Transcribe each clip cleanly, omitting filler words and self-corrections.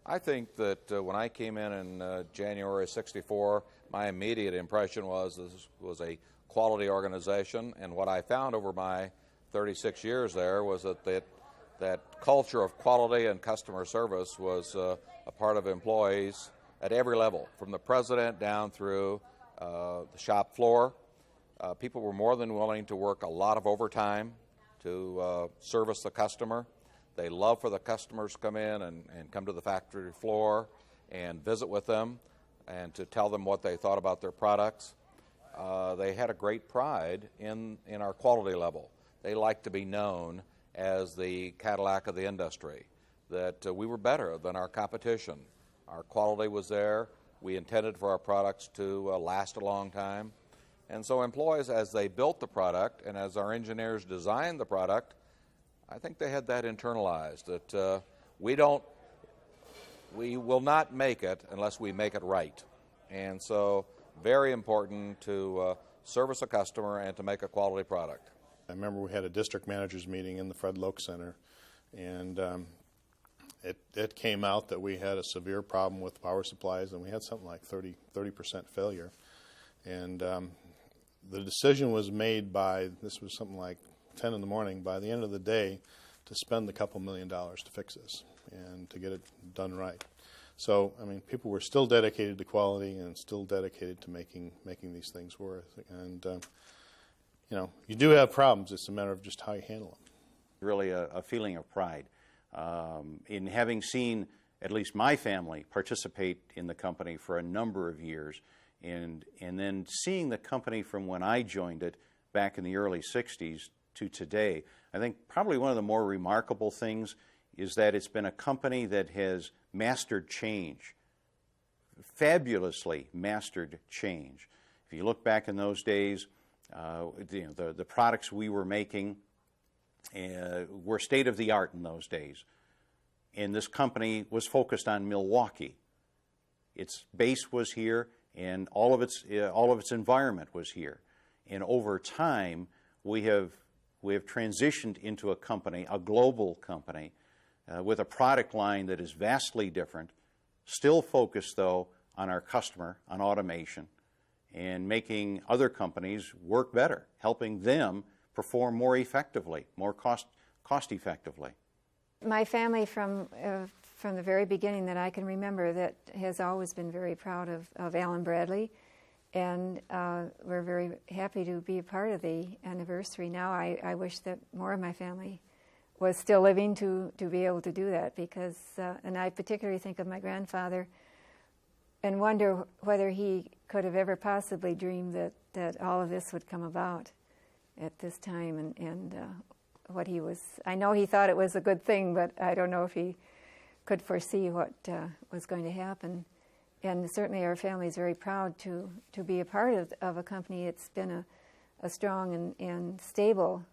I think that when I came in January of '64, my immediate impression was this was a quality organization, and what I found over my 36 years there was that culture of quality and customer service was a part of employees at every level, from the president down through the shop floor. People were more than willing to work a lot of overtime to service the customer. They love for the customers to come in and come to the factory floor and visit with them and to tell them what they thought about their products. They had a great pride in our quality level. They liked to be known as the Cadillac of the industry, that we were better than our competition. Our quality was there. We intended for our products to last a long time. And so employees, as they built the product and as our engineers designed the product, I think they had that internalized, that we will not make it unless we make it right. And so very important to service a customer and to make a quality product. I remember we had a district managers meeting in the Fred Loke Center, and it came out that we had a severe problem with power supplies, and we had something like 30% failure. And the decision was made this was something like 10 in the morning, by the end of the day, to spend a couple $1 million to fix this and to get it done right. So, I mean, people were still dedicated to quality and still dedicated to making these things work. And, you do have problems. It's a matter of just how you handle them. Really a feeling of pride in having seen at least my family participate in the company for a number of years, and then seeing the company from when I joined it back in the early 60s to today. I think probably one of the more remarkable things is that it's been a company that has mastered change, fabulously mastered change. If you look back in those days, the products we were making were state-of-the-art in those days. And this company was focused on Milwaukee. Its base was here, and all of its environment was here. And over time, we have transitioned into a company, a global company, with a product line that is vastly different, still focused, though, on our customer, on automation, and making other companies work better, helping them perform more effectively, more cost-effectively. My family, from the very beginning that I can remember, that has always been very proud of Alan Bradley, and we're very happy to be a part of the anniversary now. I wish that more of my family was still living to be able to do that, because, and I particularly think of my grandfather and wonder whether he could have ever possibly dreamed that all of this would come about at this time, and what he was. I know he thought it was a good thing, but I don't know if he could foresee what was going to happen. And certainly our family is very proud to be a part of a company. It's been a strong and stable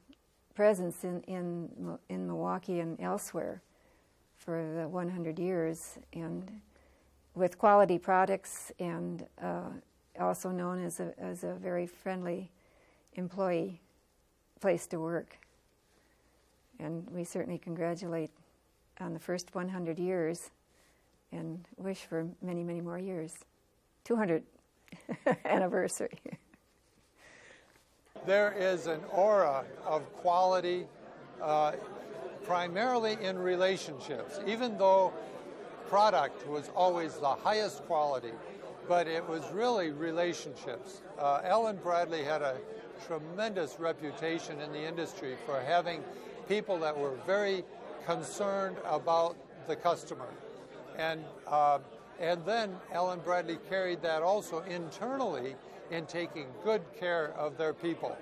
presence in Milwaukee and elsewhere for the 100 years, and with quality products, and also known as a very friendly employee place to work. And we certainly congratulate on the first 100 years and wish for many, many more years. 200 anniversary. There is an aura of quality, primarily in relationships, even though product was always the highest quality, but it was really relationships. Alan Bradley had a tremendous reputation in the industry for having people that were very concerned about the customer. And then Alan Bradley carried that also internally in taking good care of their people.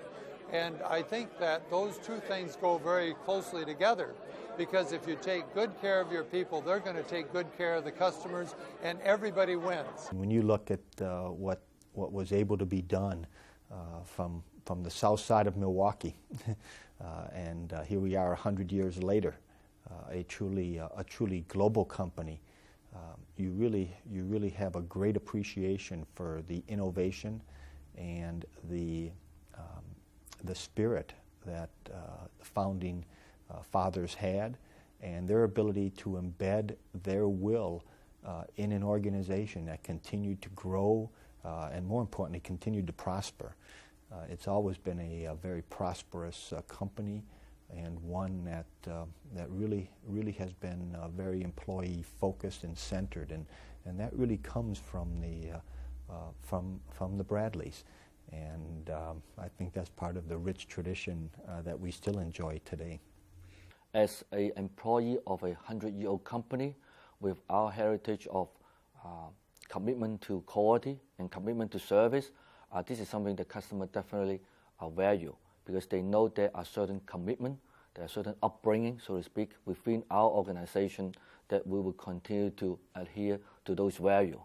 And I think that those two things go very closely together, because if you take good care of your people, they're going to take good care of the customers, and everybody wins. When you look at what was able to be done from the south side of Milwaukee, and here we are 100 years later, a truly global company. You really have a great appreciation for the innovation and the spirit that the founding fathers had, and their ability to embed their will in an organization that continued to grow and, more importantly, continued to prosper. It's always been a very prosperous company, and one that that really has been very employee focused and centered, and that really comes from the Bradleys, and I think that's part of the rich tradition that we still enjoy today. As an employee of a 100-year-old company, with our heritage of commitment to quality and commitment to service, this is something the customer definitely value, because they know there are certain commitment, there are certain upbringing, so to speak, within our organization that we will continue to adhere to those values.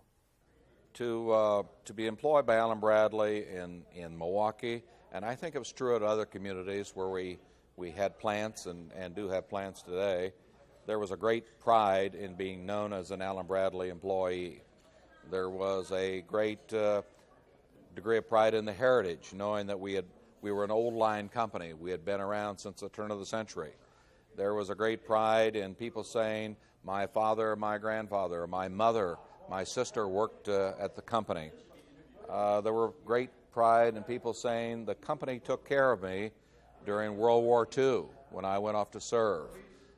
To be employed by Allen Bradley in Milwaukee, and I think it was true at other communities where we had plants and do have plants today, there was a great pride in being known as an Allen Bradley employee. There was a great degree of pride in the heritage, knowing that we were an old line company. We had been around since the turn of the century. There was a great pride in people saying, my father, my grandfather, my mother, my sister worked at the company. There were great pride in people saying the company took care of me during World War II when I went off to serve,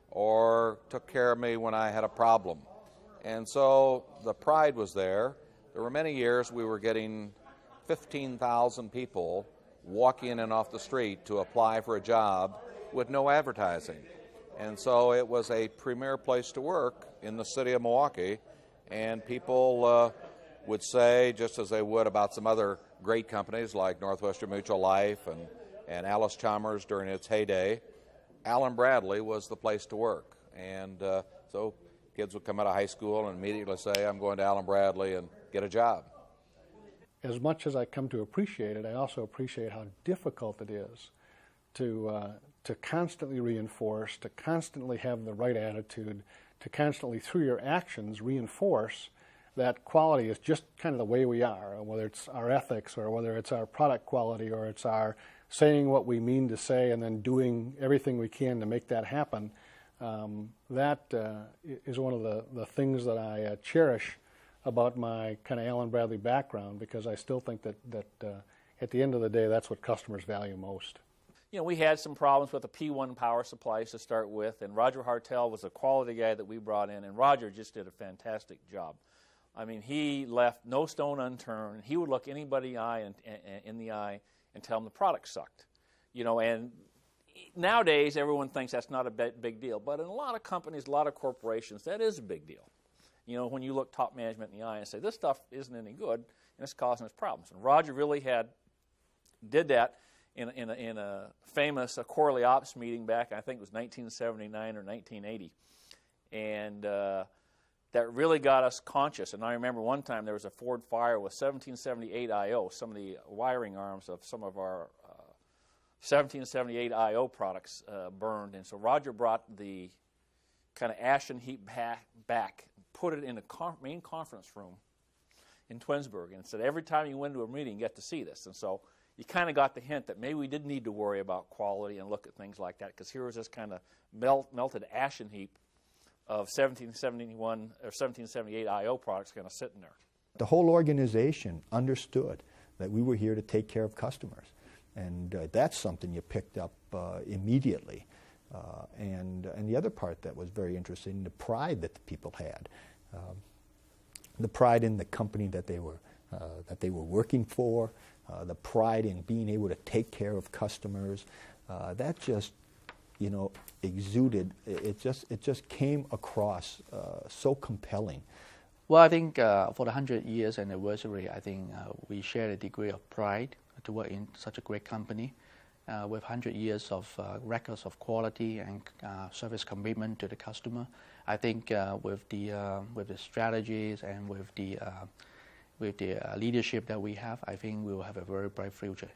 or took care of me when I had a problem. And so the pride was there. There were many years we were getting 15,000 people walking in and off the street to apply for a job with no advertising. And so it was a premier place to work in the city of Milwaukee, and people would say, just as they would about some other great companies like Northwestern Mutual Life and Alice Chalmers during its heyday, Allen Bradley was the place to work. And so kids would come out of high school and immediately say, I'm going to Allen Bradley and get a job. As much as I come to appreciate it, I also appreciate how difficult it is to constantly reinforce, to constantly have the right attitude, to constantly, through your actions, reinforce that quality is just kind of the way we are, whether it's our ethics or whether it's our product quality or it's our saying what we mean to say and then doing everything we can to make that happen. That is one of the things that I cherish about my kind of Allen Bradley background, because I still think that at the end of the day, that's what customers value most. You know, we had some problems with the P1 power supplies to start with, and Roger Hartel was a quality guy that we brought in, and Roger just did a fantastic job. I mean, he left no stone unturned. He would look anybody in the eye and tell them the product sucked. You know, and nowadays everyone thinks that's not a big deal, but in a lot of companies, a lot of corporations, that is a big deal. You know, when you look top management in the eye and say, this stuff isn't any good, and it's causing us problems. And Roger really did that in a famous quarterly ops meeting back, I think it was 1979 or 1980. And that really got us conscious. And I remember one time there was a Ford fire with 1778 IO, some of the wiring arms of some of our 1778 IO products burned. And so Roger brought the kind of ashen heap back, put it in the main conference room in Twinsburg, and said every time you went to a meeting, you get to see this. And so you kind of got the hint that maybe we did need to worry about quality and look at things like that, because here was this kind of melted ashen heap of 1771 or 1778 IO products kind of sitting there. The whole organization understood that we were here to take care of customers, and that's something you picked up immediately. And the other part that was very interesting, the pride that the people had, the pride in the company that they were working for, the pride in being able to take care of customers. That just, you know, exuded. It just came across so compelling. Well, I think for the 100 years anniversary, I think we share a degree of pride to work in such a great company. With 100 years of records of quality and service commitment to the customer, I think with the strategies and with the leadership that we have, I think we will have a very bright future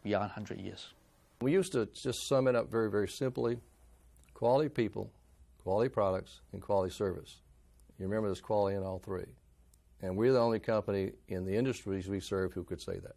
beyond 100 years. We used to just sum it up very, very simply: quality people, quality products, and quality service. You remember there's quality in all three. And we're the only company in the industries we serve who could say that.